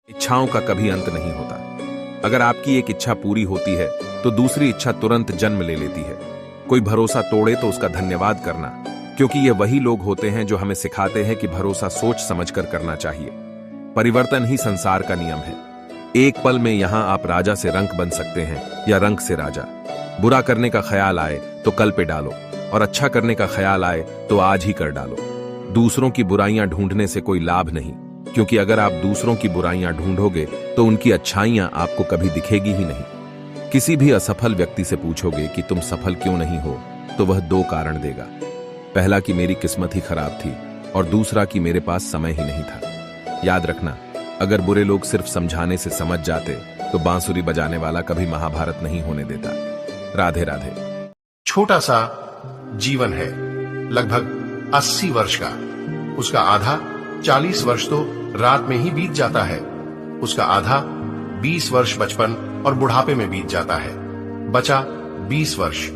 इच्छाओं का कभी अंत नहीं होता। अगर आपकी एक इच्छा पूरी होती है तो दूसरी इच्छा तुरंत जन्म ले लेती है। कोई भरोसा तोड़े तो उसका धन्यवाद करना, क्योंकि ये वही लोग होते हैं जो हमें सिखाते हैं कि भरोसा सोच समझकर करना चाहिए। परिवर्तन ही संसार का नियम है। एक पल में यहां आप राजा से रंक बन सकते हैं या रंक से राजा। बुरा करने का ख्याल आए तो कल पे डालो, और अच्छा करने का ख्याल आए तो आज ही कर डालो। दूसरों की बुराइयां ढूंढने से कोई लाभ नहीं, क्योंकि अगर आप दूसरों की बुराइयां ढूंढोगे तो उनकी अच्छाइयां आपको कभी दिखेगी ही नहीं। किसी भी असफल व्यक्ति से पूछोगे कि तुम सफल क्यों नहीं हो, तो वह दो कारण देगा। पहला कि मेरी किस्मत ही खराब थी, और दूसरा कि मेरे पास समय ही नहीं था। याद रखना, अगर बुरे लोग सिर्फ समझाने से समझ जाते तो बांसुरी बजाने वाला कभी महाभारत नहीं होने देता। राधे राधे। छोटा सा जीवन है, लगभग 80 वर्ष का। उसका आधा 40 वर्ष तो रात में ही बीत जाता है। उसका आधा 20 वर्ष बचपन और बुढ़ापे में बीत जाता है। बचा 20 वर्ष,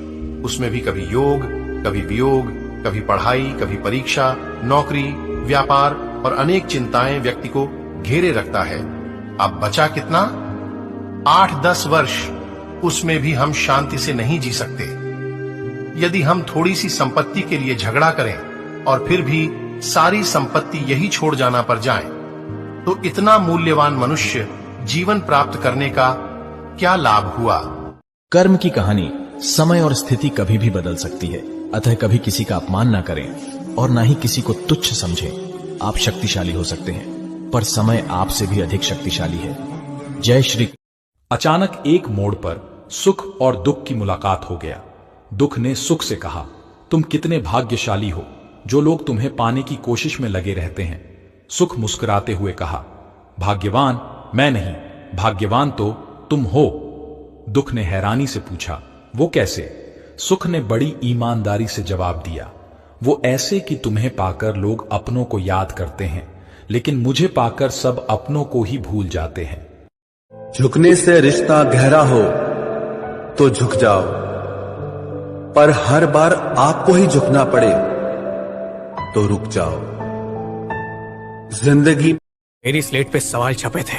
उसमें भी कभी योग, कभी वियोग, कभी पढ़ाई, कभी परीक्षा, नौकरी, व्यापार और अनेक चिंताएं व्यक्ति को घेरे रखता है। अब बचा कितना? 8-10 वर्ष। उसमें भी हम शांति से नहीं जी सकते। यदि हम थोड़ी सी संपत्ति के लिए झगड़ा करें और फिर भी सारी संपत्ति यही छोड़ जाना पर जाए, तो इतना मूल्यवान मनुष्य जीवन प्राप्त करने का क्या लाभ हुआ? कर्म की कहानी समय और स्थिति कभी भी बदल सकती है, अतः कभी किसी का अपमान ना करें और ना ही किसी को तुच्छ समझें। आप शक्तिशाली हो सकते हैं, पर समय आपसे भी अधिक शक्तिशाली है। जय श्री। अचानक एक मोड़ पर सुख और दुख की मुलाकात हो गया। दुख ने सुख से कहा, तुम कितने भाग्यशाली हो जो लोग तुम्हें पाने की कोशिश में लगे रहते हैं। सुख मुस्कुराते हुए कहा, भाग्यवान मैं नहीं, भाग्यवान तो तुम हो। दुख ने हैरानी से पूछा, वो कैसे? सुख ने बड़ी ईमानदारी से जवाब दिया, वो ऐसे कि तुम्हें पाकर लोग अपनों को याद करते हैं, लेकिन मुझे पाकर सब अपनों को ही भूल जाते हैं। झुकने से रिश्ता गहरा हो तो झुक जाओ, पर हर बार आपको ही झुकना पड़े तो रुक जाओ। जिंदगी। मेरी स्लेट पे सवाल छपे थे,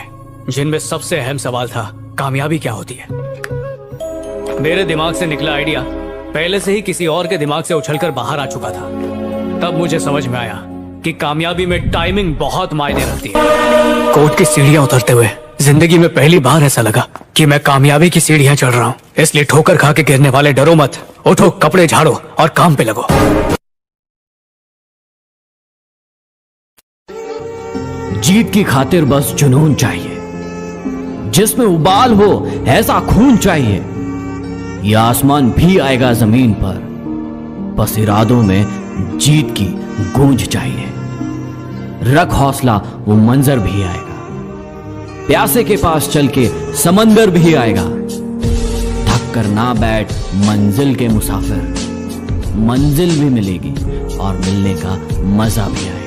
जिनमें सबसे अहम सवाल था, कामयाबी क्या होती है। मेरे दिमाग से निकला आइडिया पहले से ही किसी और के दिमाग से उछलकर बाहर आ चुका था। तब मुझे समझ में आया कि कामयाबी में टाइमिंग बहुत मायने रखती है। कोर्ट की सीढ़ियां उतरते हुए जिंदगी में पहली बार ऐसा लगा कि मैं कामयाबी की सीढ़ियां चढ़ रहा हूँ। इसलिए ठोकर खा के गिरने वाले डरो मत, उठो, कपड़े झाड़ो और काम पे लगो। जीत की खातिर बस जुनून चाहिए, जिसमें उबाल हो ऐसा खून चाहिए। ये आसमान भी आएगा जमीन पर, बस इरादों में जीत की गूंज चाहिए। रख हौसला, वो मंजर भी आएगा। प्यासे के पास चल के समंदर भी आएगा। थक कर ना बैठ मंजिल के मुसाफिर, मंजिल भी मिलेगी और मिलने का मजा भी आएगा।